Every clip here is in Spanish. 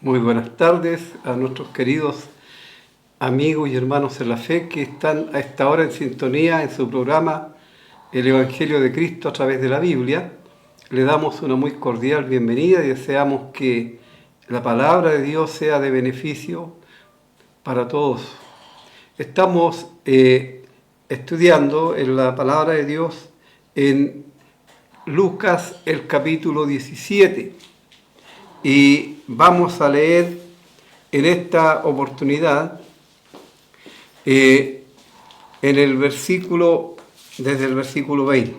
Muy buenas tardes a nuestros queridos amigos y hermanos en la fe que están a esta hora en sintonía en su programa El Evangelio de Cristo a través de la Biblia. Le damos una muy cordial bienvenida y deseamos que la palabra de Dios sea de beneficio para todos. Estamos estudiando en la palabra de Dios en Lucas el capítulo 17 y vamos a leer en esta oportunidad en el versículo, desde el versículo 20.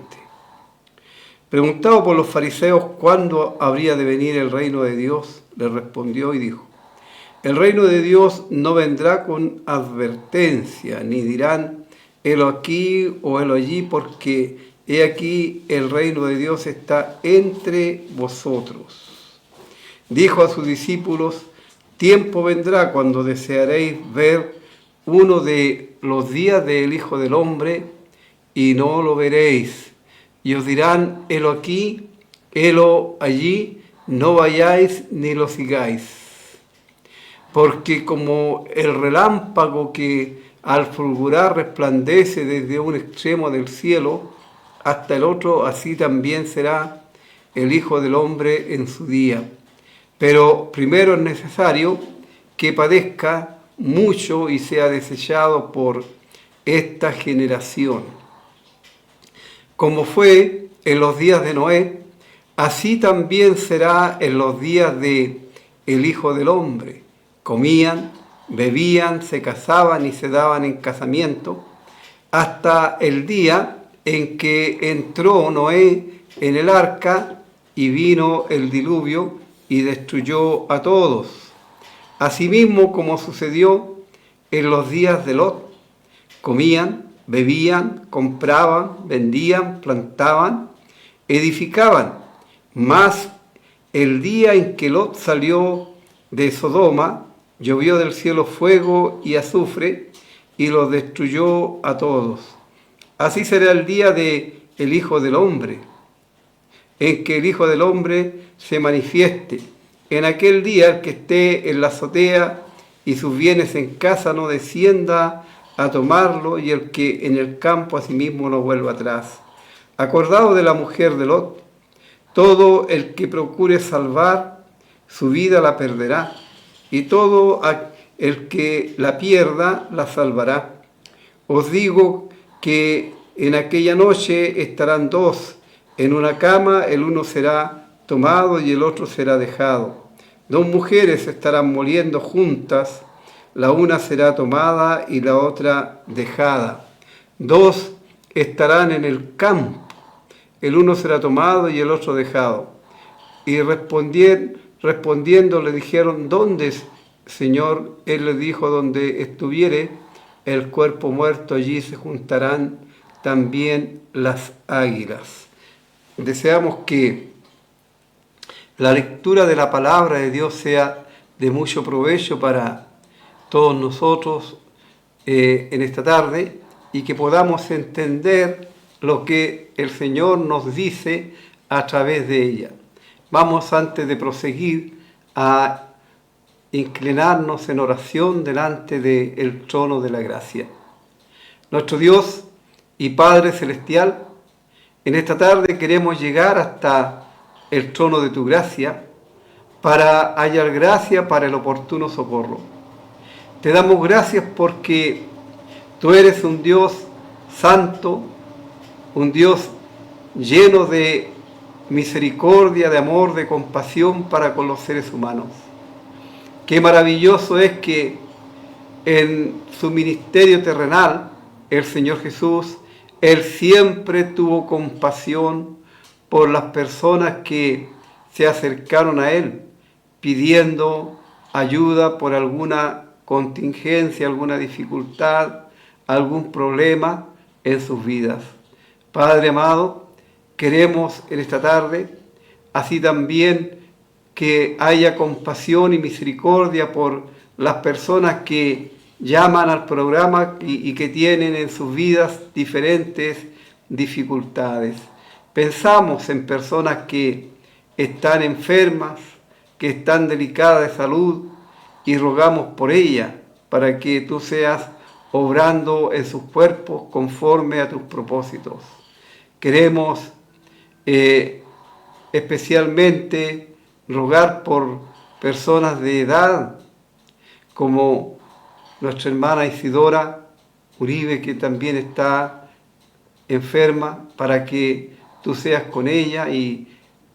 Preguntado por los fariseos cuándo habría de venir el reino de Dios, le respondió y dijo: el reino de Dios no vendrá con advertencia, ni dirán helo aquí o helo allí, porque he aquí el reino de Dios está entre vosotros. Dijo a sus discípulos: tiempo vendrá cuando desearéis ver uno de los días del Hijo del Hombre y no lo veréis. Y os dirán helo aquí, helo allí, no vayáis ni lo sigáis. Porque como el relámpago que al fulgurar resplandece desde un extremo del cielo hasta el otro, así también será el Hijo del Hombre en su día. Pero primero es necesario que padezca mucho y sea desechado por esta generación. Como fue en los días de Noé, así también será en los días de el Hijo del Hombre. Comían, bebían, se casaban y se daban en casamiento, hasta el día en que entró Noé en el arca y vino el diluvio y destruyó a todos. Asimismo, como sucedió en los días de Lot, comían, bebían, compraban, vendían, plantaban, edificaban. Mas el día en que Lot salió de Sodoma, llovió del cielo fuego y azufre y los destruyó a todos. Así será el día de el Hijo del Hombre, en que el Hijo del Hombre se manifieste. En aquel día el que esté en la azotea y sus bienes en casa no descienda a tomarlo, y el que en el campo asimismo no vuelva atrás. Acordado de la mujer de Lot, todo el que procure salvar su vida la perderá, y todo el que la pierda la salvará. Os digo que en aquella noche estarán dos en una cama, el uno será tomado y el otro será dejado. Dos mujeres estarán moliendo juntas, la una será tomada y la otra dejada. Dos estarán en el campo, el uno será tomado y el otro dejado. Y respondiendo le dijeron: ¿dónde, Señor? Él les dijo: donde estuviere el cuerpo muerto, allí se juntarán también las águilas. Deseamos que la lectura de la palabra de Dios sea de mucho provecho para todos nosotros en esta tarde, y que podamos entender lo que el Señor nos dice a través de ella. Vamos, antes de proseguir, a inclinarnos en oración delante del trono de la gracia. Nuestro Dios y Padre Celestial, en esta tarde queremos llegar hasta el trono de tu gracia para hallar gracia para el oportuno socorro. Te damos gracias porque tú eres un Dios santo, un Dios lleno de misericordia, de amor, de compasión para con los seres humanos. Qué maravilloso es que en su ministerio terrenal, el Señor Jesús, Él siempre tuvo compasión por las personas que se acercaron a Él, pidiendo ayuda por alguna contingencia, alguna dificultad, algún problema en sus vidas. Padre amado, queremos en esta tarde, así también que haya compasión y misericordia por las personas que llaman al programa y que tienen en sus vidas diferentes dificultades. Pensamos en personas que están enfermas, que están delicadas de salud, y rogamos por ellas para que tú seas obrando en sus cuerpos conforme a tus propósitos. Queremos especialmente rogar por personas de edad, como nuestra hermana Isidora Uribe, que también está enferma, para que tú seas con ella, y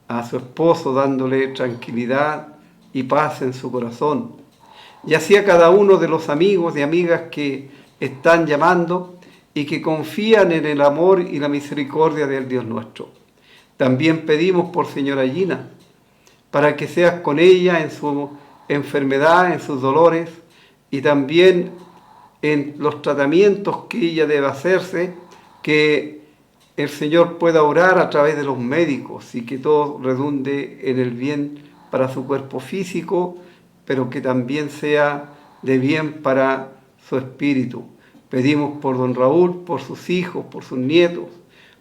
a su esposo dándole tranquilidad y paz en su corazón. Y así a cada uno de los amigos y amigas que están llamando y que confían en el amor y la misericordia del Dios nuestro. También pedimos por señora Gina, para que seas con ella en su enfermedad, en sus dolores, y también en los tratamientos que ella debe hacerse, que el Señor pueda orar a través de los médicos y que todo redunde en el bien para su cuerpo físico, pero que también sea de bien para su espíritu. Pedimos por don Raúl, por sus hijos, por sus nietos,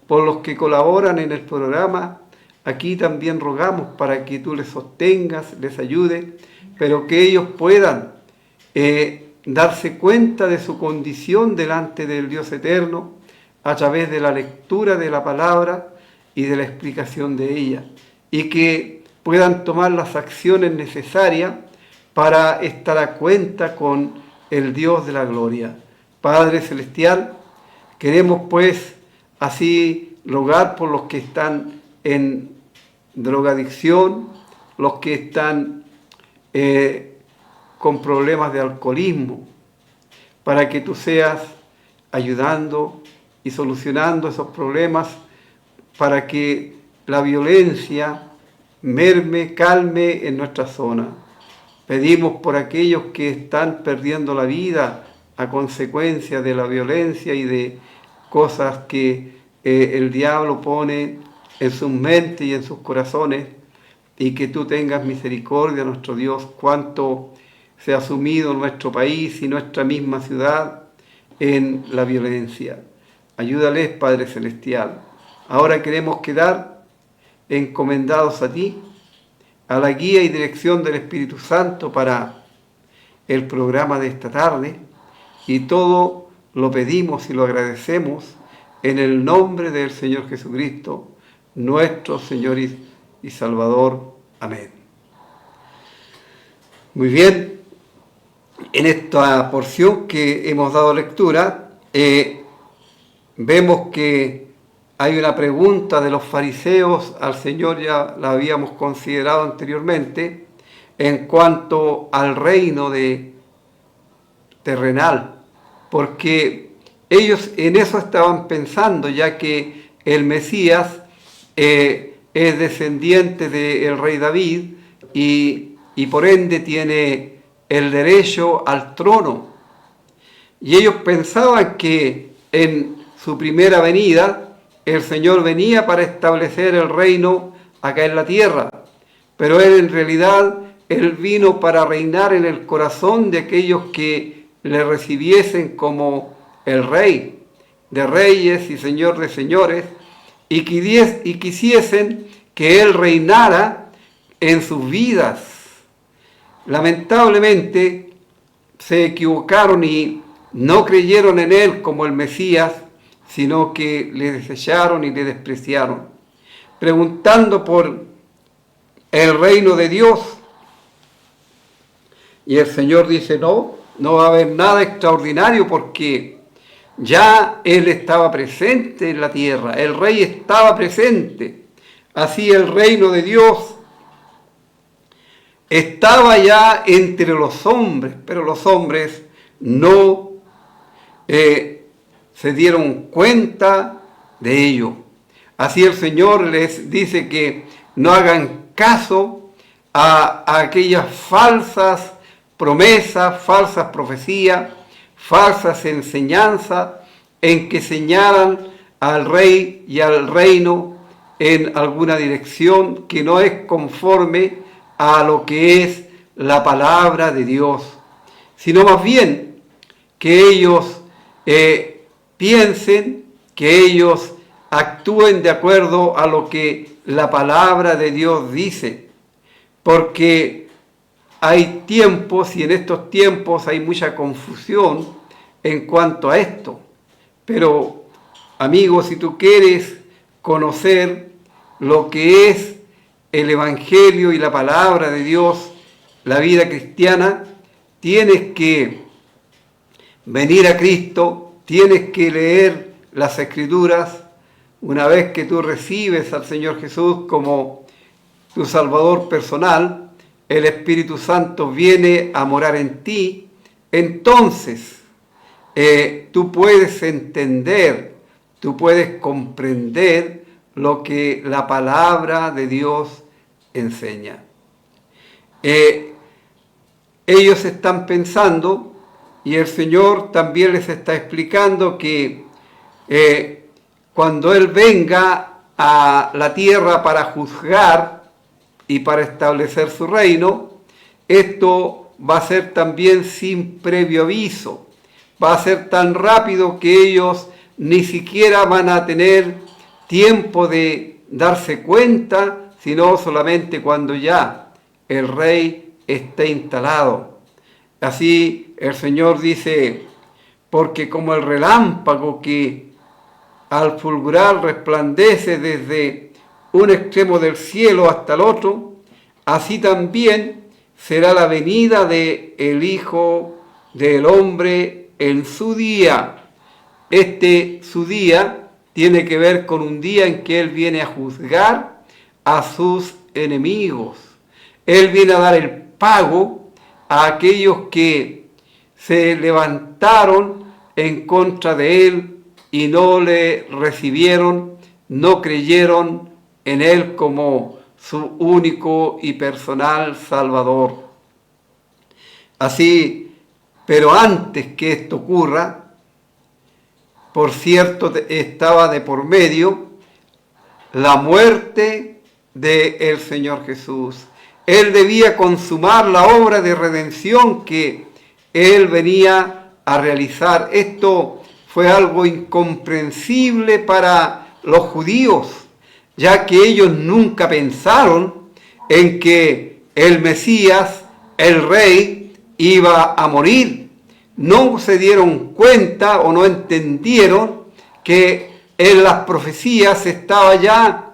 por los que colaboran en el programa. Aquí también rogamos para que tú les sostengas, les ayudes, pero que ellos puedan darse cuenta de su condición delante del Dios eterno a través de la lectura de la palabra y de la explicación de ella, y que puedan tomar las acciones necesarias para estar a cuenta con el Dios de la gloria. Padre Celestial, queremos pues así rogar por los que están en drogadicción, los que están con problemas de alcoholismo, para que tú seas ayudando y solucionando esos problemas, para que la violencia merme, calme en nuestra zona. Pedimos por aquellos que están perdiendo la vida a consecuencia de la violencia y de cosas que el diablo pone en sus mentes y en sus corazones, y que tú tengas misericordia, nuestro Dios, cuánto se ha sumido nuestro país y nuestra misma ciudad en la violencia. Ayúdales, Padre Celestial. Ahora queremos quedar encomendados a ti, a la guía y dirección del Espíritu Santo para el programa de esta tarde, y todo lo pedimos y lo agradecemos en el nombre del Señor Jesucristo, nuestro Señor y Salvador. Amén. Muy bien, en esta porción que hemos dado lectura, vemos que hay una pregunta de los fariseos al Señor, ya la habíamos considerado anteriormente, en cuanto al reino terrenal, porque ellos en eso estaban pensando, ya que el Mesías es descendiente del rey David y por ende tiene el derecho al trono. Y ellos pensaban que en su primera venida el Señor venía para establecer el reino acá en la tierra, pero Él en realidad, Él vino para reinar en el corazón de aquellos que le recibiesen como el Rey de reyes y Señor de señores, y quisiesen que Él reinara en sus vidas. Lamentablemente se equivocaron y no creyeron en Él como el Mesías, sino que le desecharon y le despreciaron, preguntando por el reino de Dios. Y el Señor dice, no va a haber nada extraordinario, porque Ya Él estaba presente en la tierra, el Rey estaba presente. Así el reino de Dios estaba ya entre los hombres, pero los hombres no se dieron cuenta de ello. Así el Señor les dice que no hagan caso a aquellas falsas promesas, falsas profecías, falsas enseñanzas en que señalan al rey y al reino en alguna dirección que no es conforme a lo que es la palabra de Dios, sino más bien que ellos piensen, que ellos actúen de acuerdo a lo que la palabra de Dios dice, porque hay tiempos y en estos tiempos hay mucha confusión en cuanto a esto. Pero, amigos, si tú quieres conocer lo que es el Evangelio y la palabra de Dios, la vida cristiana, tienes que venir a Cristo, tienes que leer las Escrituras. Una vez que tú recibes al Señor Jesús como tu Salvador personal, el Espíritu Santo viene a morar en ti, entonces tú puedes entender, tú puedes comprender lo que la palabra de Dios enseña. Ellos están pensando, y el Señor también les está explicando que cuando Él venga a la tierra para juzgar y para establecer su reino, esto va a ser también sin previo aviso. Va a ser tan rápido que ellos ni siquiera van a tener tiempo de darse cuenta, sino solamente cuando ya el rey esté instalado. Así el Señor dice, porque como el relámpago que al fulgurar resplandece desde un extremo del cielo hasta el otro, así también será la venida del Hijo del Hombre en su día. Su día tiene que ver con un día en que Él viene a juzgar a sus enemigos. Él viene a dar el pago a aquellos que se levantaron en contra de Él y no le recibieron, no creyeron en Él como su único y personal Salvador. Así, pero antes que esto ocurra, por cierto, estaba de por medio la muerte del Señor Jesús. Él debía consumar la obra de redención que Él venía a realizar. Esto fue algo incomprensible para los judíos, ya que ellos nunca pensaron en que el Mesías, el Rey, iba a morir. No se dieron cuenta o no entendieron que en las profecías estaba ya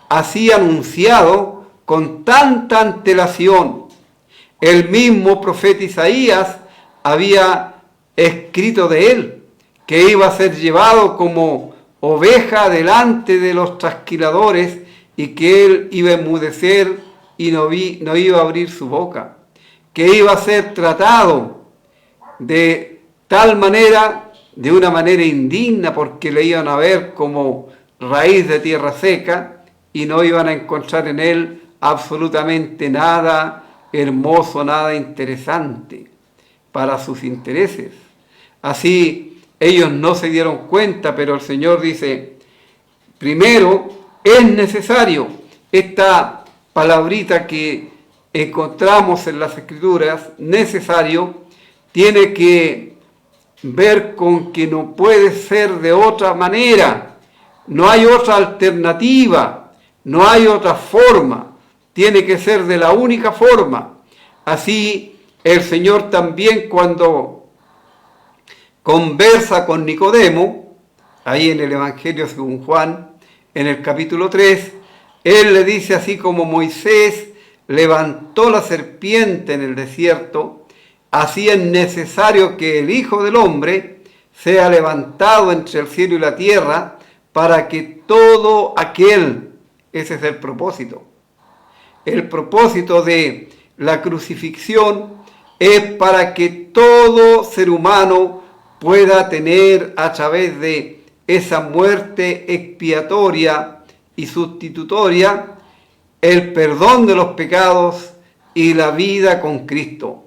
así anunciado con tanta antelación. El mismo profeta Isaías había escrito de él, que iba a ser llevado como oveja delante de los trasquiladores y que él iba a enmudecer y no iba a abrir su boca, que iba a ser tratado de tal manera, de una manera indigna, porque le iban a ver como raíz de tierra seca y no iban a encontrar en él absolutamente nada hermoso, nada interesante para sus intereses. Así ellos no se dieron cuenta, pero el Señor dice, primero es necesario esta palabrita que encontramos en las Escrituras, necesario, tiene que ver con que no puede ser de otra manera, no hay otra alternativa, no hay otra forma, tiene que ser de la única forma. Así el Señor también cuando conversa con Nicodemo, ahí en el Evangelio según Juan, en el capítulo 3, Él le dice, así como Moisés levantó la serpiente en el desierto, así es necesario que el Hijo del Hombre sea levantado entre el cielo y la tierra, para que todo aquel, ese es el propósito de la crucifixión, es para que todo ser humano pueda tener a través de esa muerte expiatoria y sustitutoria el perdón de los pecados y la vida con Cristo.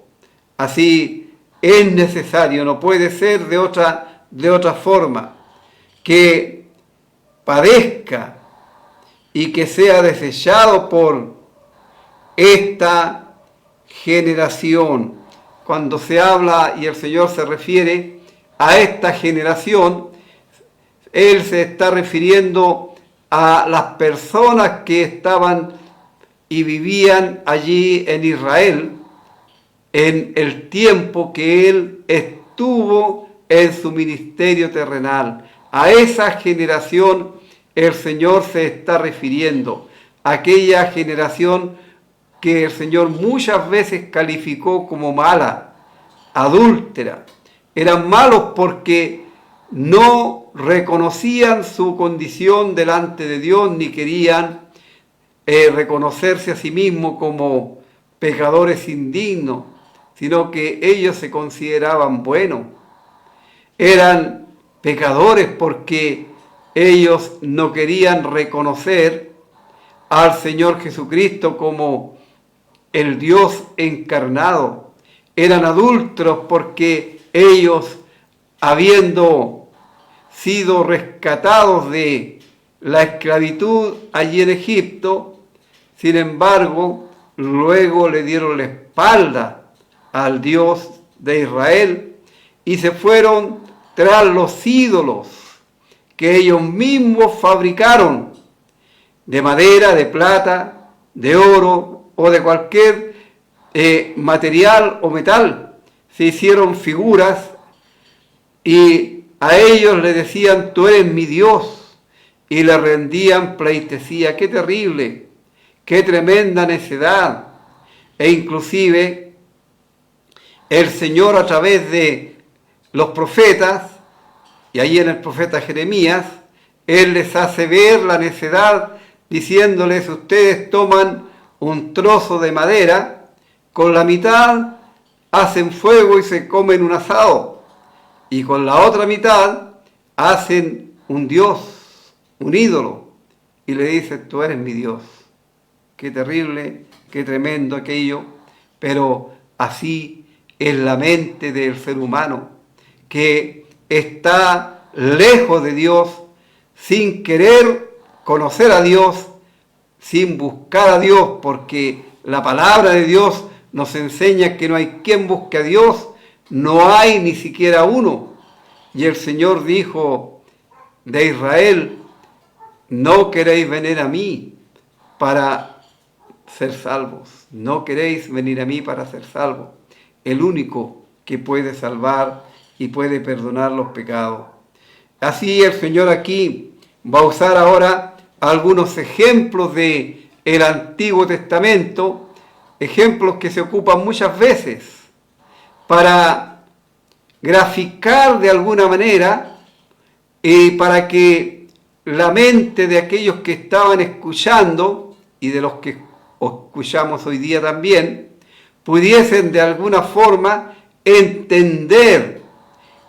Así es necesario, no puede ser de otra forma, que padezca y que sea desechado por esta generación. Cuando se habla y el Señor se refiere a esta generación, Él se está refiriendo a las personas que estaban y vivían allí en Israel en el tiempo que Él estuvo en su ministerio terrenal. A esa generación el Señor se está refiriendo, aquella generación que el Señor muchas veces calificó como mala, adúltera. Eran malos porque no reconocían su condición delante de Dios, ni querían reconocerse a sí mismos como pecadores indignos, sino que ellos se consideraban buenos. Eran pecadores porque ellos no querían reconocer al Señor Jesucristo como el Dios encarnado. Eran adúlteros porque ellos, habiendo sido rescatados de la esclavitud allí en Egipto, sin embargo, luego le dieron la espalda al Dios de Israel y se fueron tras los ídolos que ellos mismos fabricaron de madera, de plata, de oro o de cualquier material o metal. Se hicieron figuras y a ellos le decían: tú eres mi Dios, y le rendían pleitesía. ¡Qué terrible! ¡Qué tremenda necedad! E inclusive el Señor, a través de los profetas, y ahí en el profeta Jeremías, Él les hace ver la necedad, diciéndoles: ustedes toman un trozo de madera, con la mitad hacen fuego y se comen un asado, y con la otra mitad hacen un Dios, un ídolo, y le dicen: tú eres mi Dios. Qué terrible, qué tremendo aquello, pero así es la mente del ser humano, que está lejos de Dios, sin querer conocer a Dios, sin buscar a Dios, porque la palabra de Dios nos enseña que no hay quien busque a Dios, no hay ni siquiera uno. Y el Señor dijo de Israel: no queréis venir a mí para ser salvos, no queréis venir a mí para ser salvos. El único que puede salvar y puede perdonar los pecados. Así el Señor aquí va a usar ahora algunos ejemplos del Antiguo Testamento, ejemplos que se ocupan muchas veces para graficar de alguna manera y para que la mente de aquellos que estaban escuchando y de los que escuchamos hoy día también, pudiesen de alguna forma entender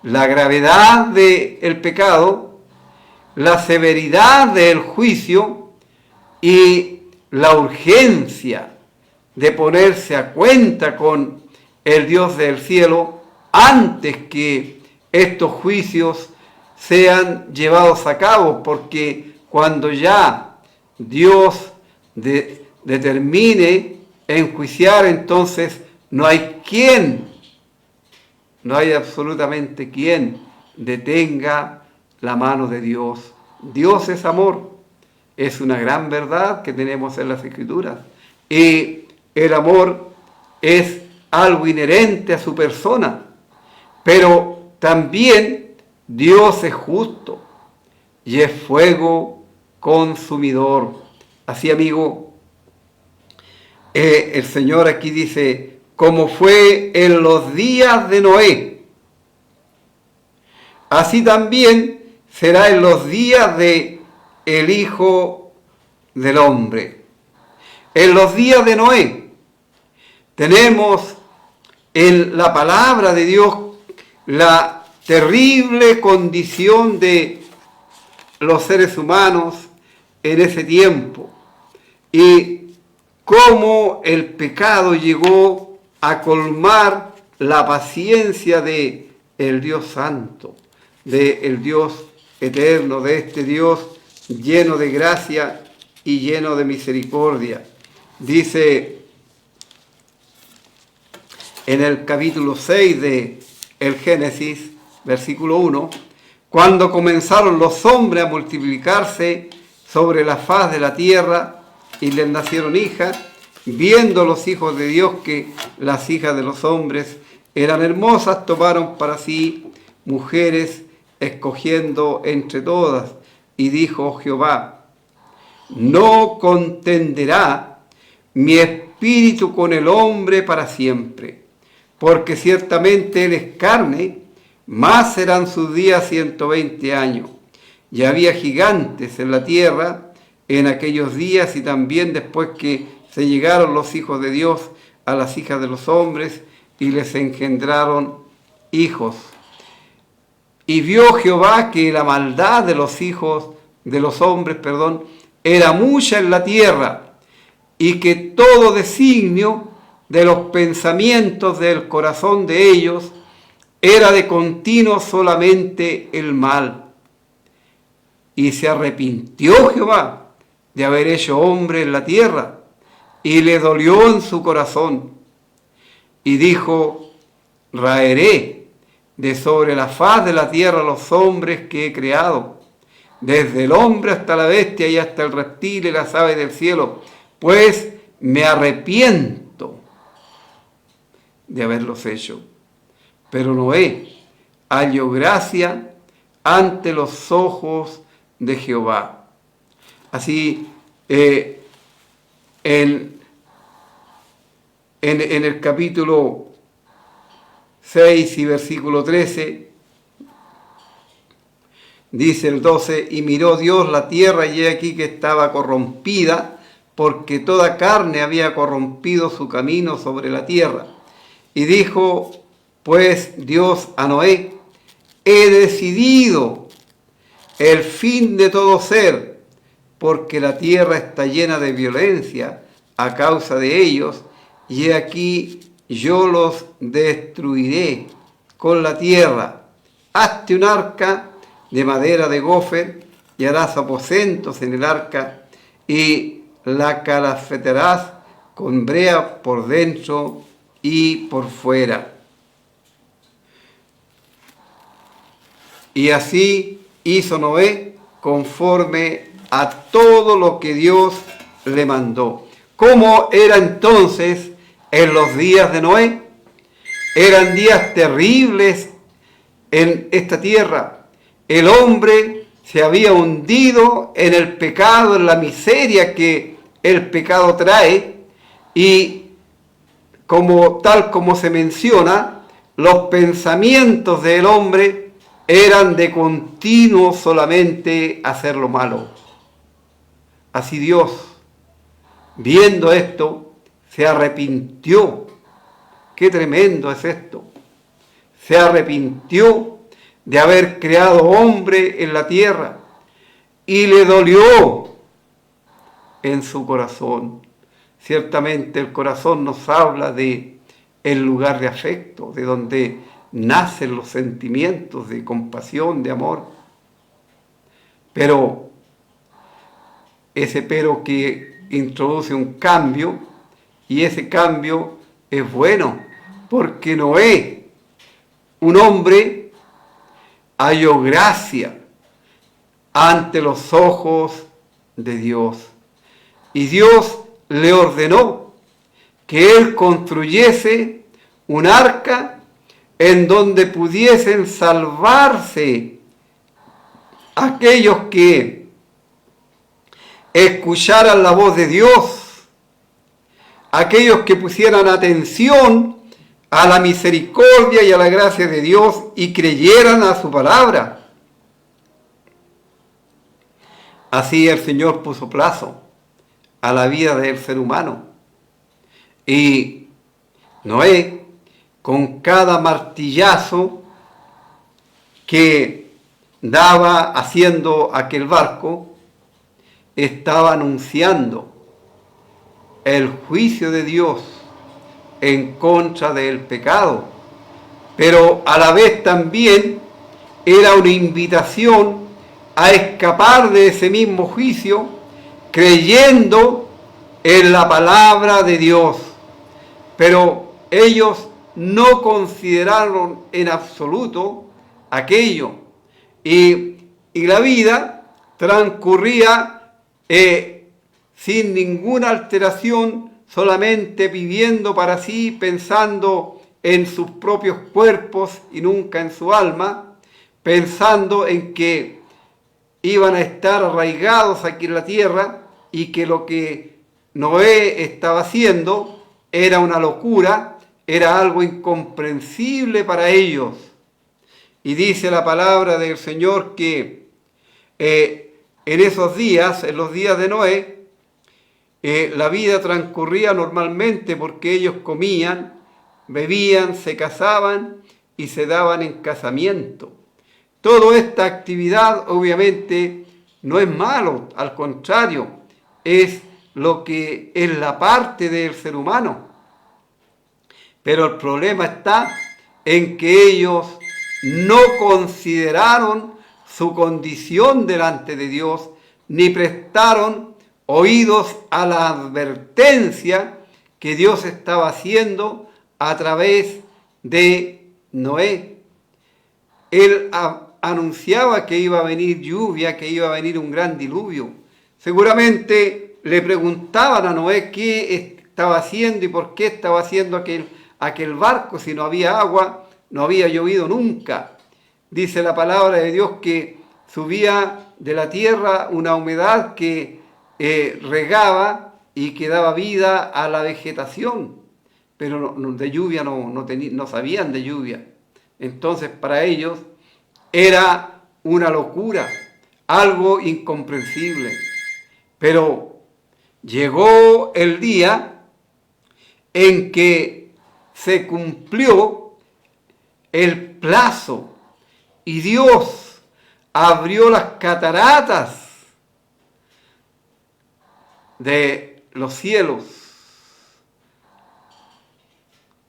la gravedad del pecado, la severidad del juicio y la urgencia de ponerse a cuenta con el Dios del cielo antes que estos juicios sean llevados a cabo, porque cuando ya Dios determine enjuiciar, entonces no hay absolutamente quien detenga la mano de Dios. Dios es amor, es una gran verdad que tenemos en las Escrituras, y el amor es algo inherente a su persona, pero también Dios es justo y es fuego consumidor. Así, amigo, el Señor aquí dice: como fue en los días de Noé, así también será en los días de el Hijo del Hombre. En los días de Noé tenemos en la palabra de Dios la terrible condición de los seres humanos en ese tiempo y cómo el pecado llegó a colmar la paciencia de el Dios Santo, de el Dios eterno, de este Dios lleno de gracia y lleno de misericordia. Dice en el capítulo 6 de el Génesis, versículo 1, cuando comenzaron los hombres a multiplicarse sobre la faz de la tierra y les nacieron hijas, viendo los hijos de Dios que las hijas de los hombres eran hermosas, tomaron para sí mujeres, escogiendo entre todas. Y dijo Jehová: no contenderá mi espíritu con el hombre para siempre, porque ciertamente él es carne, más serán sus días 120 años. Y había gigantes en la tierra en aquellos días, y también después que se llegaron los hijos de Dios a las hijas de los hombres, y les engendraron hijos. Y vio Jehová que la maldad de los hijos de los hombres, era mucha en la tierra, y que todo designio de los pensamientos del corazón de ellos era de continuo solamente el mal. Y se arrepintió Jehová de haber hecho hombre en la tierra, y le dolió en su corazón, y dijo: raeré de sobre la faz de la tierra los hombres que he creado, desde el hombre hasta la bestia y hasta el reptil y las aves del cielo, pues me arrepiento de haberlos hecho. Pero Noé halló gracia ante los ojos de Jehová. Así, en el capítulo 6 y versículo 13, dice el 12: y miró Dios la tierra, y he aquí que estaba corrompida, porque toda carne había corrompido su camino sobre la tierra. Y dijo pues Dios a Noé: he decidido el fin de todo ser, porque la tierra está llena de violencia a causa de ellos, y he aquí yo los destruiré con la tierra. Hazte un arca de madera de gofer, y harás aposentos en el arca, y la calafetarás con brea por dentro y por fuera. Y así hizo Noé conforme a todo lo que Dios le mandó. ¿Cómo era entonces en los días de Noé? Eran días terribles en esta tierra. El hombre se había hundido en el pecado, en la miseria que el pecado trae, y tal como se menciona, los pensamientos del hombre eran de continuo solamente hacer lo malo. Así Dios, viendo esto, se arrepintió. Qué tremendo es esto. Se arrepintió de haber creado hombre en la tierra, y le dolió en su corazón. Ciertamente el corazón nos habla de el lugar de afecto, de donde nacen los sentimientos de compasión, de amor. Pero ese pero que introduce un cambio, y ese cambio es bueno, porque Noé, un hombre, halló gracia ante los ojos de Dios. Y Dios le ordenó que él construyese un arca en donde pudiesen salvarse aquellos que escucharan la voz de Dios, aquellos que pusieran atención a la misericordia y a la gracia de Dios y creyeran a su palabra. Así el Señor puso plazo a la vida del ser humano. Y Noé, con cada martillazo que daba haciendo aquel barco, estaba anunciando el juicio de Dios en contra del pecado, pero a la vez también era una invitación a escapar de ese mismo juicio creyendo en la palabra de Dios. Pero ellos no consideraron en absoluto aquello, y la vida transcurría sin ninguna alteración, solamente viviendo para sí, pensando en sus propios cuerpos y nunca en su alma, pensando en que iban a estar arraigados aquí en la tierra y que lo que Noé estaba haciendo era una locura, era algo incomprensible para ellos. Y dice la palabra del Señor que en esos días, en los días de Noé, la vida transcurría normalmente porque ellos comían, bebían, se casaban y se daban en casamiento. Toda esta actividad obviamente no es malo, al contrario, es lo que es la parte del ser humano. Pero el problema está en que ellos no consideraron su condición delante de Dios, ni prestaron oídos a la advertencia que Dios estaba haciendo a través de Noé. Él anunciaba que iba a venir lluvia, que iba a venir un gran diluvio. Seguramente le preguntaban a Noé qué estaba haciendo y por qué estaba haciendo aquel barco si no había agua, no había llovido nunca. Dice la palabra de Dios que subía de la tierra una humedad que regaba y que daba vida a la vegetación, pero de lluvia no sabían de lluvia. Entonces para ellos era una locura, algo incomprensible. Pero llegó el día en que se cumplió el plazo y Dios abrió las cataratas de los cielos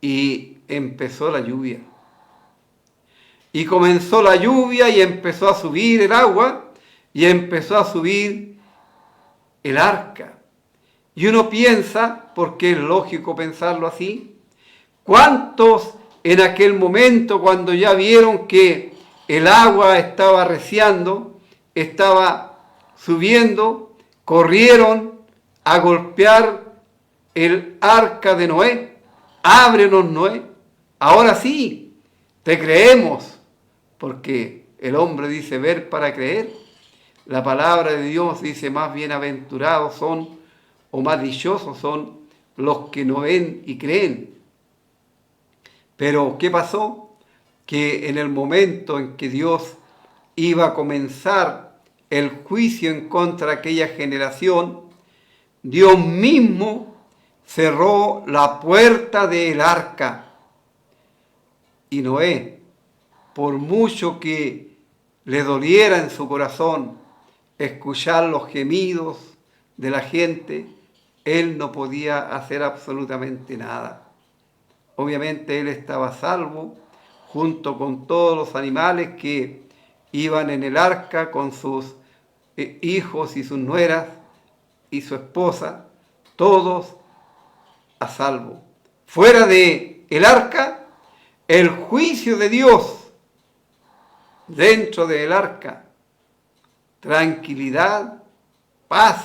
y empezó la lluvia. Y comenzó la lluvia y empezó a subir el agua y empezó a subir el arca. Y uno piensa, porque es lógico pensarlo así, ¿cuántos en aquel momento cuando ya vieron que el agua estaba arreciando, estaba subiendo, corrieron a golpear el arca de Noé? Ábrenos, Noé, ahora sí, te creemos. Porque el hombre dice ver para creer. La palabra de Dios dice más bienaventurados son, o más dichosos son, los que no ven y creen. Pero ¿qué pasó? Que en el momento en que Dios iba a comenzar el juicio en contra de aquella generación, Dios mismo cerró la puerta del arca. Y Noé, por mucho que le doliera en su corazón escuchar los gemidos de la gente, él no podía hacer absolutamente nada. Obviamente él estaba salvo, junto con todos los animales que iban en el arca, con sus hijos y sus nueras y su esposa, todos a salvo. Fuera de el arca, el juicio de Dios. Dentro del arca, tranquilidad, paz,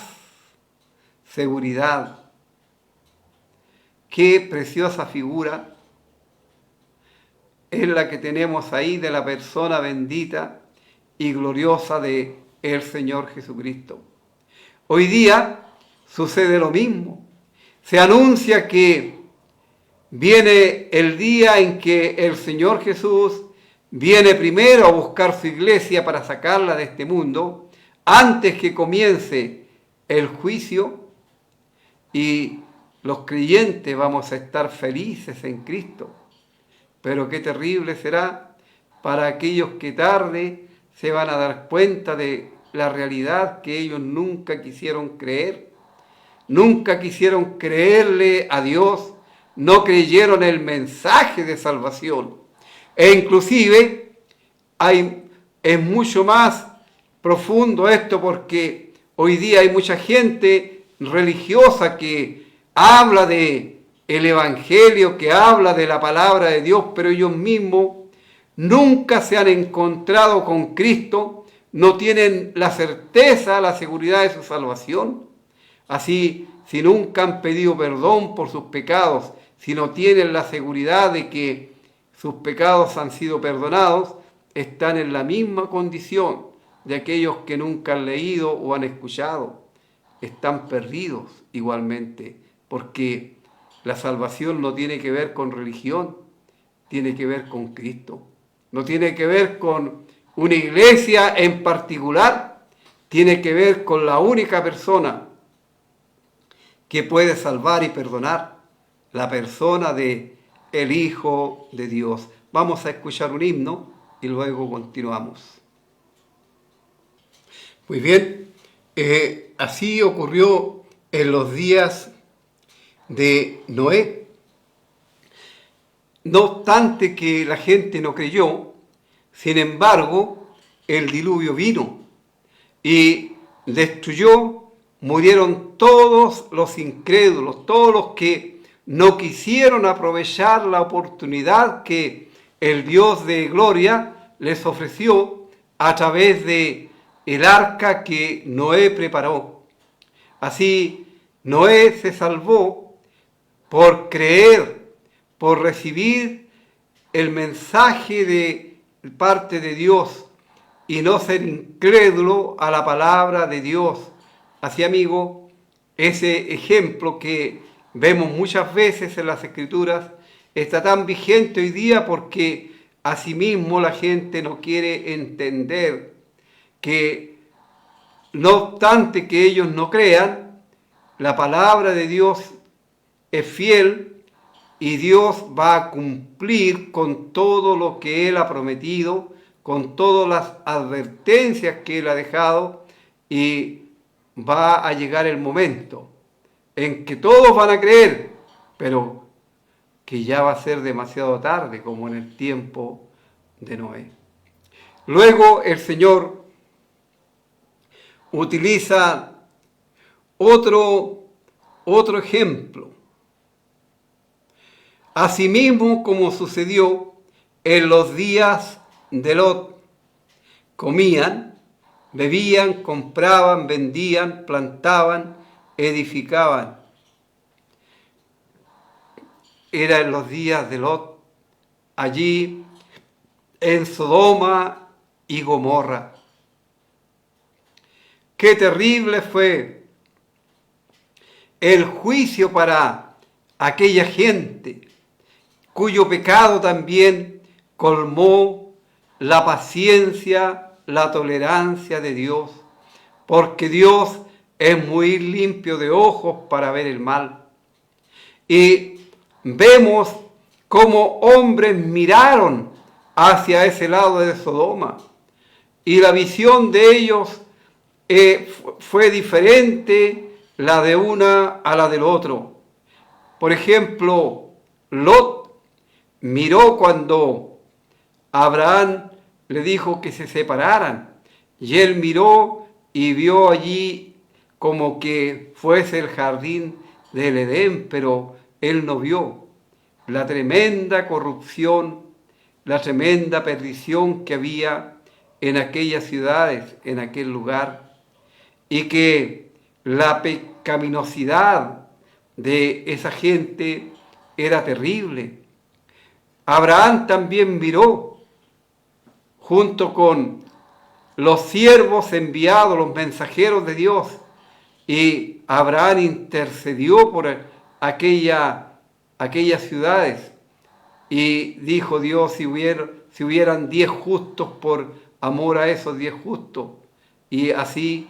seguridad. Qué preciosa figura es la que tenemos ahí de la persona bendita y gloriosa de el Señor Jesucristo. Hoy día sucede lo mismo. Se anuncia que Viene el día en que el Señor Jesús viene primero a buscar su iglesia para sacarla de este mundo, antes que comience el juicio, y los creyentes vamos a estar felices en Cristo. Pero qué terrible será para aquellos que tarde se van a dar cuenta de la realidad que ellos nunca quisieron creer. Nunca quisieron creerle a Dios, no creyeron el mensaje de salvación. E inclusive es mucho más profundo esto, porque hoy día hay mucha gente religiosa que habla de el Evangelio, que habla de la palabra de Dios, pero ellos mismos nunca se han encontrado con Cristo, no tienen la certeza, la seguridad de su salvación. Así, si nunca han pedido perdón por sus pecados, si no tienen la seguridad de que sus pecados han sido perdonados, están en la misma condición de aquellos que nunca han leído o han escuchado. Están perdidos igualmente, porque la salvación no tiene que ver con religión, tiene que ver con Cristo. No tiene que ver con una iglesia en particular, tiene que ver con la única persona que puede salvar y perdonar, la persona de el Hijo de Dios. Vamos a escuchar un himno y luego continuamos. Muy bien, así ocurrió en los días de Noé. No obstante que la gente no creyó, sin embargo, el diluvio vino y destruyó. Murieron todos los incrédulos, todos los que no quisieron aprovechar la oportunidad que el Dios de gloria les ofreció a través de el arca que Noé preparó. Así, Noé se salvó por creer, por recibir el mensaje de parte de Dios y no ser incrédulo a la palabra de Dios. Así, amigo, ese ejemplo que vemos muchas veces en las Escrituras está tan vigente hoy día porque asimismo la gente no quiere entender que, no obstante que ellos no crean, la palabra de Dios es fiel y Dios va a cumplir con todo lo que Él ha prometido, con todas las advertencias que Él ha dejado, y va a llegar el momento en que todos van a creer, pero que ya va a ser demasiado tarde, como en el tiempo de Noé. Luego el Señor utiliza otro ejemplo. Asimismo, como sucedió en los días de Lot, comían, bebían, compraban, vendían, plantaban, edificaban. Era en los días de Lot, allí en Sodoma y Gomorra. Qué terrible fue el juicio para aquella gente, cuyo pecado también colmó la paciencia, la tolerancia de Dios, porque Dios es muy limpio de ojos para ver el mal. Y vemos cómo hombres miraron hacia ese lado de Sodoma, y la visión de ellos fue diferente, la de una a la del otro. Por ejemplo, Lot miró cuando Abraham le dijo que se separaran, y él miró y vio allí como que fuese el jardín del Edén, pero él no vio la tremenda corrupción, la tremenda perdición que había en aquellas ciudades, en aquel lugar, y que la pecaminosidad de esa gente era terrible. Abraham también miró, junto con los siervos enviados, los mensajeros de Dios, y Abraham intercedió por aquella aquellas ciudades. Y dijo Dios, si hubieran 10 justos por amor a esos 10 justos, y así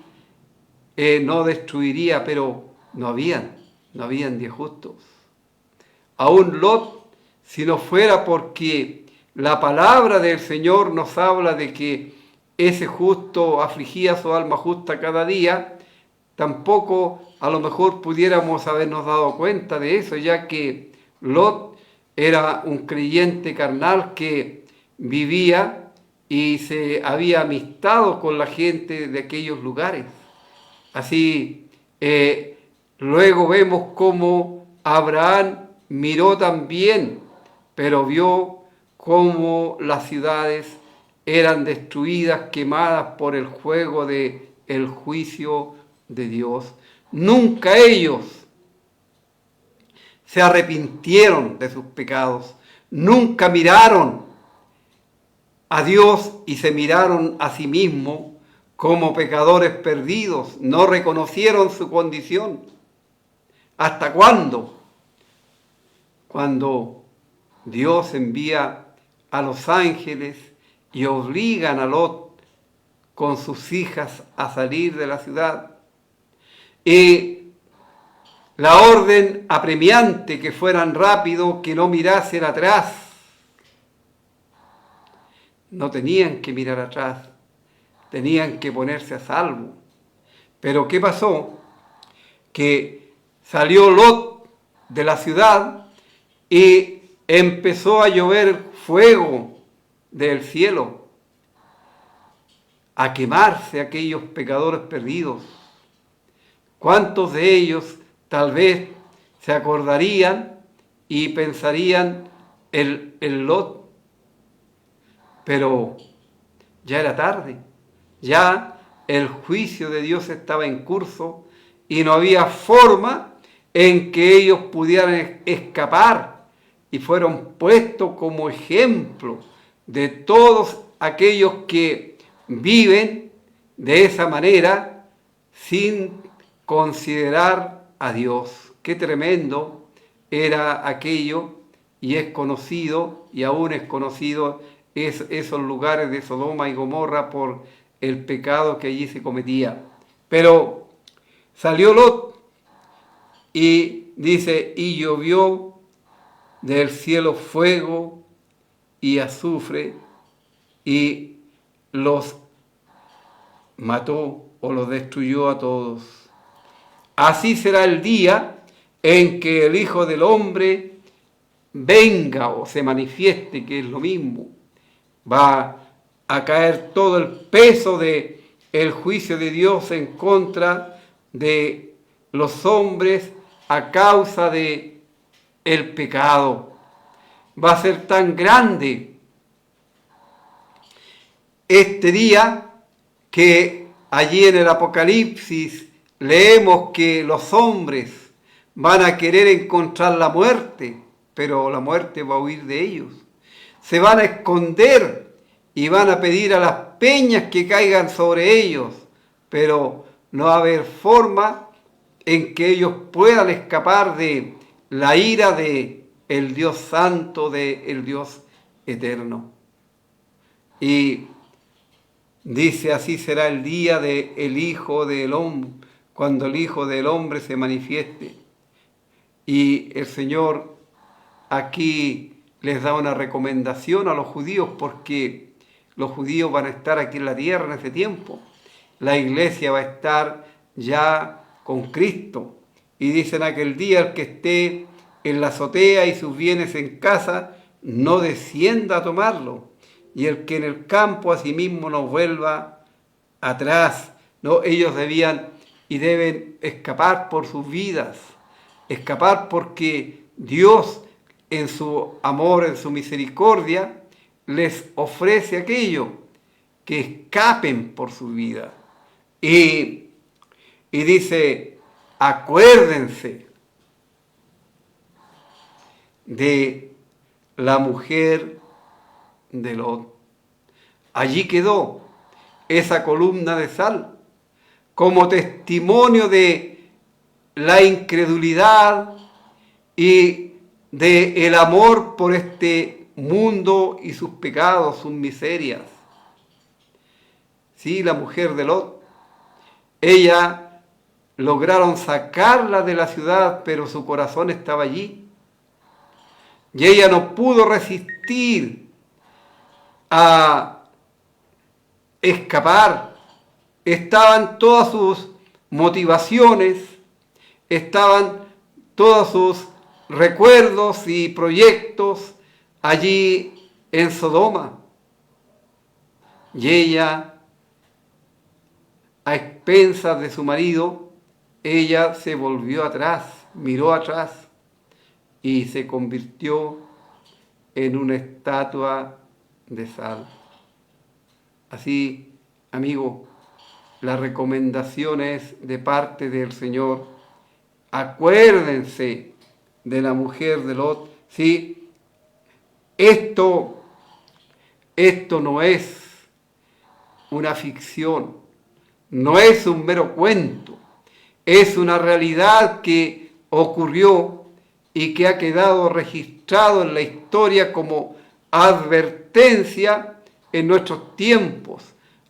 no destruiría, pero no habían 10 justos. Aún Lot, si no fuera porque la palabra del Señor nos habla de que ese justo afligía su alma justa cada día, tampoco a lo mejor pudiéramos habernos dado cuenta de eso, ya que Lot era un creyente carnal que vivía y se había amistado con la gente de aquellos lugares. Así, luego vemos cómo Abraham miró también, pero vio cómo las ciudades eran destruidas, quemadas por el fuego del juicio de Dios. Nunca ellos se arrepintieron de sus pecados, nunca miraron a Dios y se miraron a sí mismos como pecadores perdidos, no reconocieron su condición. ¿Hasta cuándo? Cuando Dios envía a los ángeles y obligan a Lot con sus hijas a salir de la ciudad. Y la orden apremiante que fueran rápido, que no mirasen atrás. No tenían que mirar atrás, tenían que ponerse a salvo. Pero ¿qué pasó? Que salió Lot de la ciudad y empezó a llover fuego del cielo, a quemarse aquellos pecadores perdidos. ¿Cuántos de ellos tal vez se acordarían y pensarían en Lot? Pero ya era tarde, ya el juicio de Dios estaba en curso y no había forma en que ellos pudieran escapar, y fueron puestos como ejemplo de todos aquellos que viven de esa manera sin considerar a Dios. Qué tremendo era aquello, y es conocido, y aún es conocido esos lugares de Sodoma y Gomorra por el pecado que allí se cometía. Pero salió Lot y dice, y llovió del cielo fuego y azufre y los mató o los destruyó a todos. Así será el día en que el Hijo del Hombre venga o se manifieste, que es lo mismo. Va a caer todo el peso del juicio de Dios en contra de los hombres a causa de el pecado. Va a ser tan grande este día que allí en el Apocalipsis leemos que los hombres van a querer encontrar la muerte, pero la muerte va a huir de ellos. Se van a esconder y van a pedir a las peñas que caigan sobre ellos, pero no va a haber forma en que ellos puedan escapar de la ira de el Dios santo, de el Dios eterno. Y dice, así será el día del Hijo del Hombre, cuando el Hijo del Hombre se manifieste. Y el Señor aquí les da una recomendación a los judíos, porque los judíos van a estar aquí en la tierra en ese tiempo. La iglesia va a estar ya con Cristo. Y dicen, aquel día el que esté en la azotea y sus bienes en casa, no descienda a tomarlo. Y el que en el campo asimismo no vuelva atrás. ¿No? Ellos debían y deben escapar por sus vidas. Escapar porque Dios, en su amor, en su misericordia, les ofrece aquello, que escapen por su vida. Y dice, acuérdense de la mujer de Lot. Allí quedó esa columna de sal como testimonio de la incredulidad y del amor por este mundo y sus pecados, sus miserias. Sí, la mujer de Lot, ella lograron sacarla de la ciudad, pero su corazón estaba allí. Y ella no pudo resistir a escapar. Estaban todas sus motivaciones, estaban todos sus recuerdos y proyectos allí en Sodoma. Y ella, a expensas de su marido, ella se volvió atrás, miró atrás y se convirtió en una estatua de sal. Así, amigo, la recomendación es de parte del Señor: acuérdense de la mujer de Lot. ¿Sí? Esto no es una ficción, no es un mero cuento, es una realidad que ocurrió y que ha quedado registrado en la historia como advertencia en nuestros tiempos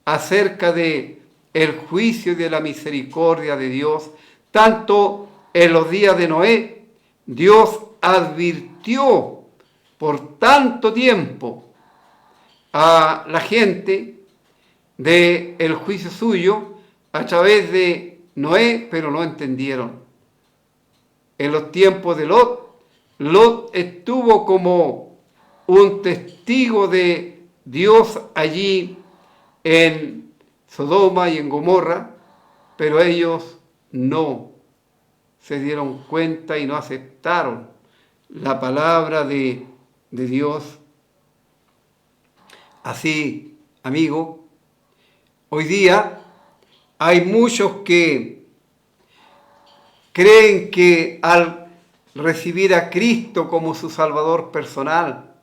acerca de el juicio y de la misericordia de Dios. Tanto en los días de Noé, Dios advirtió por tanto tiempo a la gente del juicio suyo a través de Noé, pero no entendieron. En los tiempos de Lot, Lot estuvo como un testigo de Dios allí en Sodoma y en Gomorra, pero ellos no se dieron cuenta y no aceptaron la palabra de Dios. Así, amigo, hoy día hay muchos que creen que al recibir a Cristo como su Salvador personal,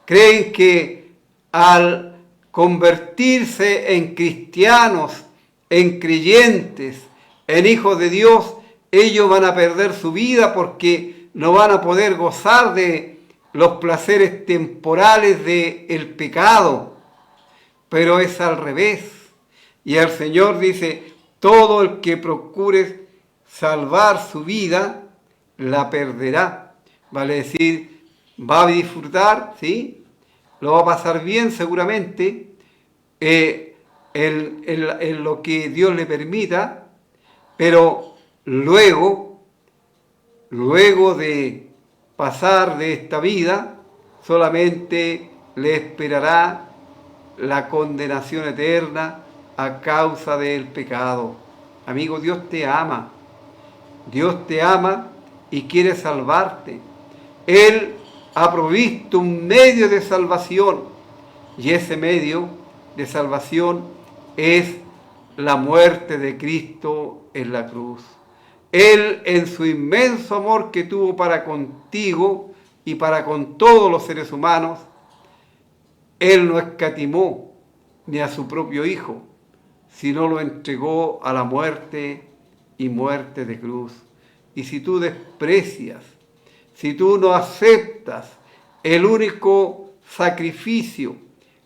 creen que al convertirse en cristianos, en creyentes, en hijos de Dios, ellos van a perder su vida porque no van a poder gozar de los placeres temporales del pecado. Pero es al revés. Y el Señor dice: todo el que procure salvar su vida, la perderá. Vale decir, va a disfrutar, ¿sí? Lo va a pasar bien seguramente en lo que Dios le permita, pero luego de pasar de esta vida, solamente le esperará la condenación eterna a causa del pecado. Amigo, Dios te ama. Dios te ama y quiere salvarte. Él ha provisto un medio de salvación, y ese medio de salvación es la muerte de Cristo en la cruz. Él, en su inmenso amor que tuvo para contigo y para con todos los seres humanos, Él no escatimó ni a su propio Hijo, sino lo entregó a la muerte y muerte de cruz. Y si tú desprecias, si tú no aceptas el único sacrificio,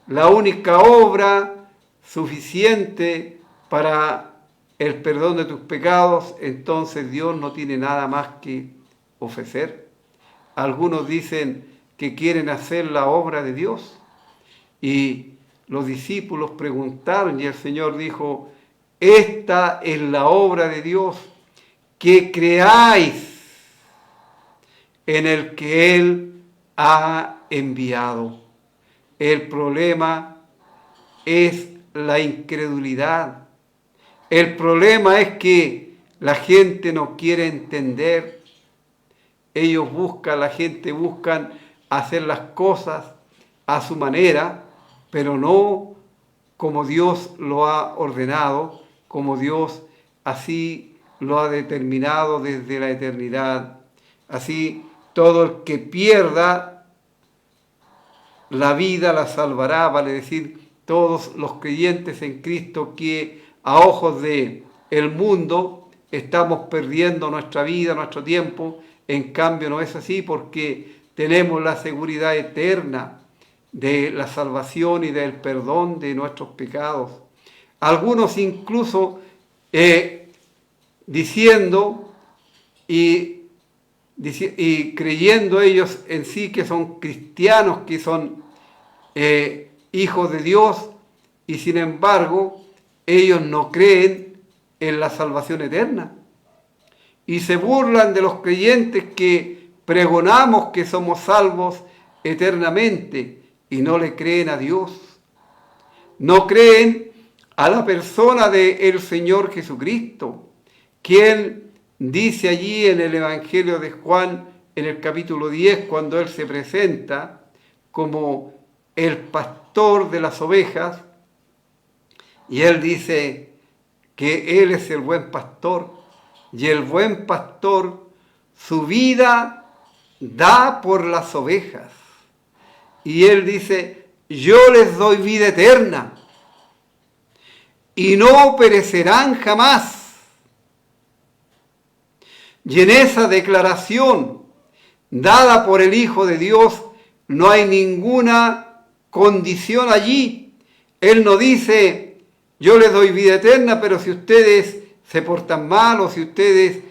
la única obra suficiente para el perdón de tus pecados, entonces Dios no tiene nada más que ofrecer. Algunos dicen que quieren hacer la obra de Dios, y los discípulos preguntaron y el Señor dijo: esta es la obra de Dios, que creáis en el que Él ha enviado. El problema es la incredulidad. El problema es que la gente no quiere entender. La gente busca hacer las cosas a su manera, pero no como Dios lo ha ordenado, como Dios así lo ha determinado desde la eternidad. Así, todo el que pierda la vida la salvará, vale decir, todos los creyentes en Cristo que a ojos del mundo estamos perdiendo nuestra vida, nuestro tiempo, En cambio no es así, porque tenemos la seguridad eterna de la salvación y del perdón de nuestros pecados. Algunos incluso diciendo y creyendo ellos en sí que son cristianos, que son hijos de Dios, y sin embargo ellos no creen en la salvación eterna. Y se burlan de los creyentes que pregonamos que somos salvos eternamente y no le creen a Dios. No creen a la persona del Señor Jesucristo, quien dice allí en el Evangelio de Juan, en el capítulo 10, cuando Él se presenta como el pastor de las ovejas, y Él dice que Él es el buen pastor, y el buen pastor su vida da por las ovejas. Y Él dice, yo les doy vida eterna, y no perecerán jamás. Y en esa declaración dada por el Hijo de Dios no hay ninguna condición allí. Él no dice, yo les doy vida eterna, pero si ustedes se portan mal o si ustedes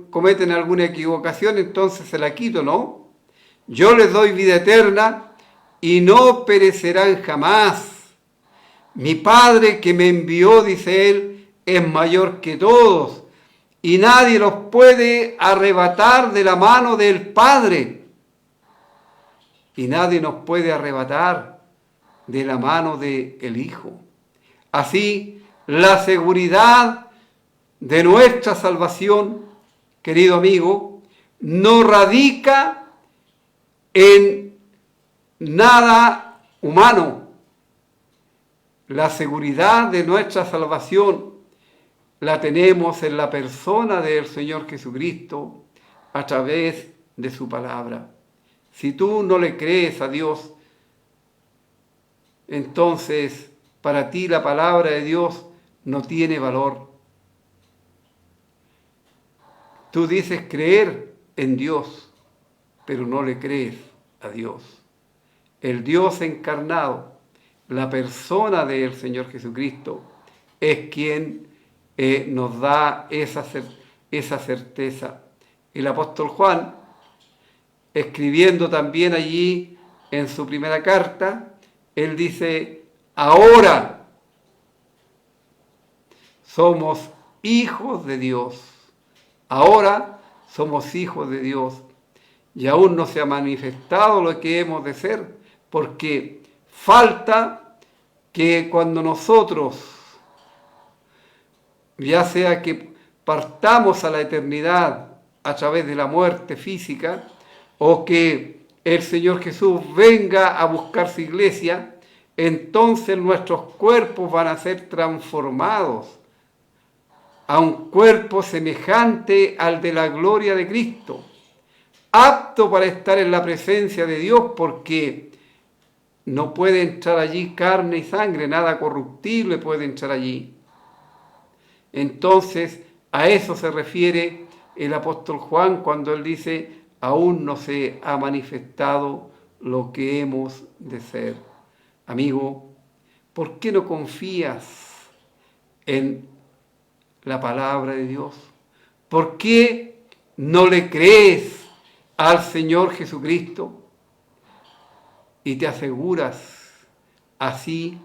cometen alguna equivocación, entonces se la quito, ¿no? Yo les doy vida eterna y no perecerán jamás. Mi Padre que me envió, dice Él, es mayor que todos, y nadie los puede arrebatar de la mano del Padre. Y nadie nos puede arrebatar de la mano del Hijo. Así, la seguridad de nuestra salvación, querido amigo, no radica en nada humano. La seguridad de nuestra salvación la tenemos en la persona del Señor Jesucristo a través de su palabra. Si tú no le crees a Dios, entonces para ti la palabra de Dios no tiene valor. Tú dices creer en Dios, pero no le crees a Dios. El Dios encarnado, la persona del Señor Jesucristo, es quien nos da esa certeza. El apóstol Juan, escribiendo también allí en su primera carta, él dice, ahora somos hijos de Dios. Ahora somos hijos de Dios. Y aún no se ha manifestado lo que hemos de ser, porque falta que cuando nosotros, ya sea que partamos a la eternidad a través de la muerte física, o que el Señor Jesús venga a buscar su iglesia, entonces nuestros cuerpos van a ser transformados a un cuerpo semejante al de la gloria de Cristo, apto para estar en la presencia de Dios, porque no puede entrar allí carne y sangre, nada corruptible puede entrar allí. Entonces, a eso se refiere el apóstol Juan cuando él dice, aún no se ha manifestado lo que hemos de ser. Amigo, ¿por qué no confías en la palabra de Dios? ¿Por qué no le crees al Señor Jesucristo y te aseguras así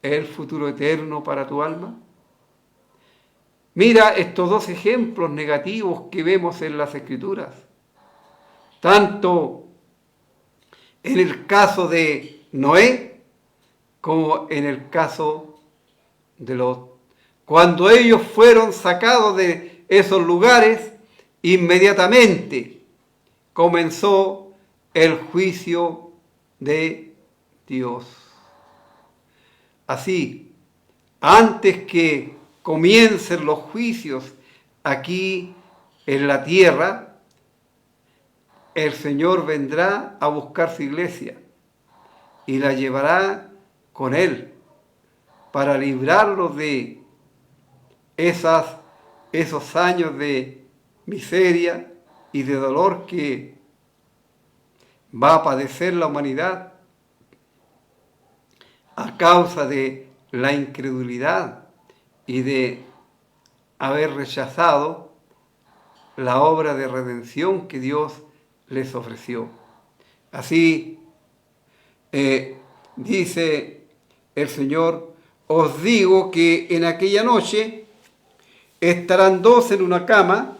el futuro eterno para tu alma? Mira estos dos ejemplos negativos que vemos en las Escrituras, tanto en el caso de Noé como en el caso de Lot. Cuando ellos fueron sacados de esos lugares, inmediatamente comenzó el juicio de Dios. Así, antes que comiencen los juicios aquí en la tierra, el Señor vendrá a buscar su iglesia y la llevará con Él para librarlos de esos años de miseria y de dolor que va a padecer la humanidad a causa de la incredulidad y de haber rechazado la obra de redención que Dios les ofreció. Así dice el Señor: os digo que en aquella noche estarán dos en una cama,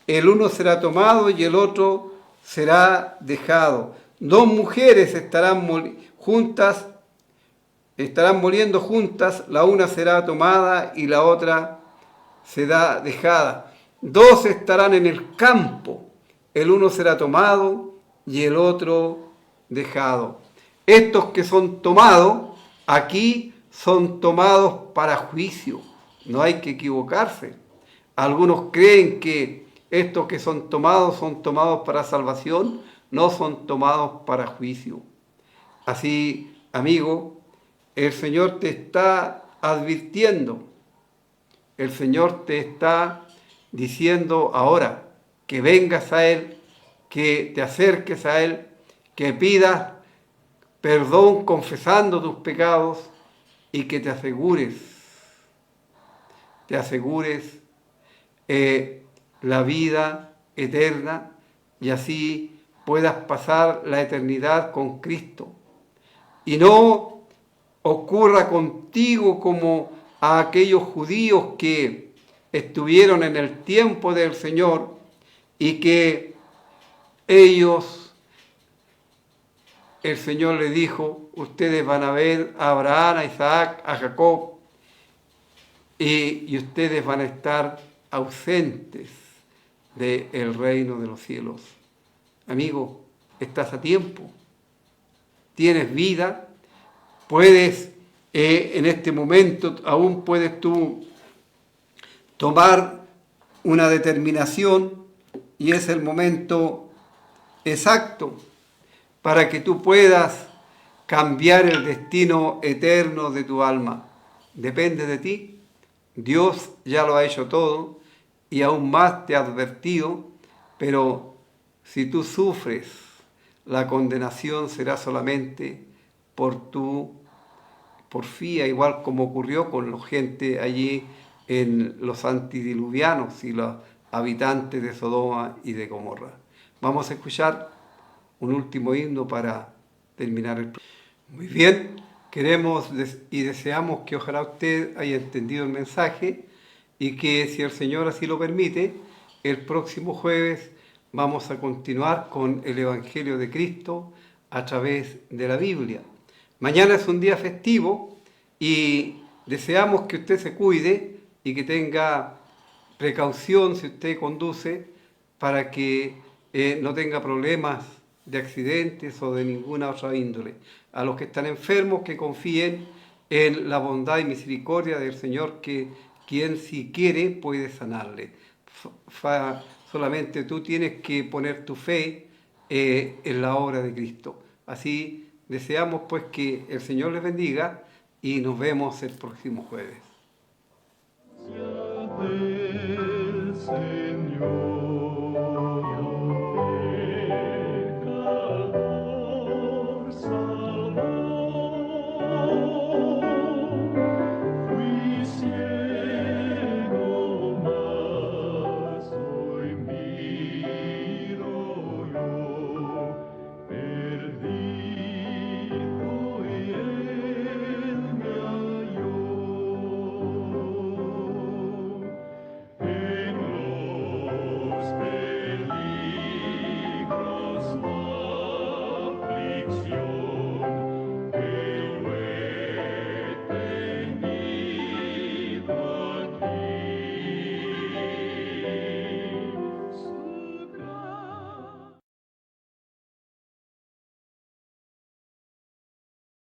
el uno será tomado y el otro será dejado. Dos mujeres estarán muriendo juntas, la una será tomada y la otra será dejada. Dos estarán en el campo, el uno será tomado y el otro dejado. Estos que son tomados, aquí son tomados para juicio. No hay que equivocarse. Algunos creen que estos que son tomados para salvación, no son tomados para juicio. Así, amigo, el Señor te está advirtiendo, el Señor te está diciendo ahora que vengas a Él, que te acerques a Él, que pidas perdón confesando tus pecados y que te asegures la vida eterna y así puedas pasar la eternidad con Cristo. Y no ocurra contigo como a aquellos judíos que estuvieron en el tiempo del Señor y que ellos, el Señor les dijo: ustedes van a ver a Abraham, a Isaac, a Jacob, y ustedes van a estar ausentes del reino de los cielos. Amigo, estás a tiempo, tienes vida, puedes, en este momento aún puedes tú tomar una determinación y es el momento exacto para que tú puedas cambiar el destino eterno de tu alma. Depende de ti. Dios ya lo ha hecho todo y aún más te ha advertido, pero si tú sufres, la condenación será solamente por tu porfía, igual como ocurrió con la gente allí en los antediluvianos y los habitantes de Sodoma y de Gomorra. Vamos a escuchar un último himno para terminar el programa. Muy bien. Queremos y deseamos que ojalá usted haya entendido el mensaje y que, si el Señor así lo permite, el próximo jueves vamos a continuar con el Evangelio de Cristo a través de la Biblia. Mañana es un día festivo y deseamos que usted se cuide y que tenga precaución si usted conduce para que no tenga problemas de accidentes o de ninguna otra índole. A los que están enfermos, que confíen en la bondad y misericordia del Señor, que quien si quiere puede sanarle. Solamente tú tienes que poner tu fe en la obra de Cristo. Así deseamos pues que el Señor les bendiga y nos vemos el próximo jueves.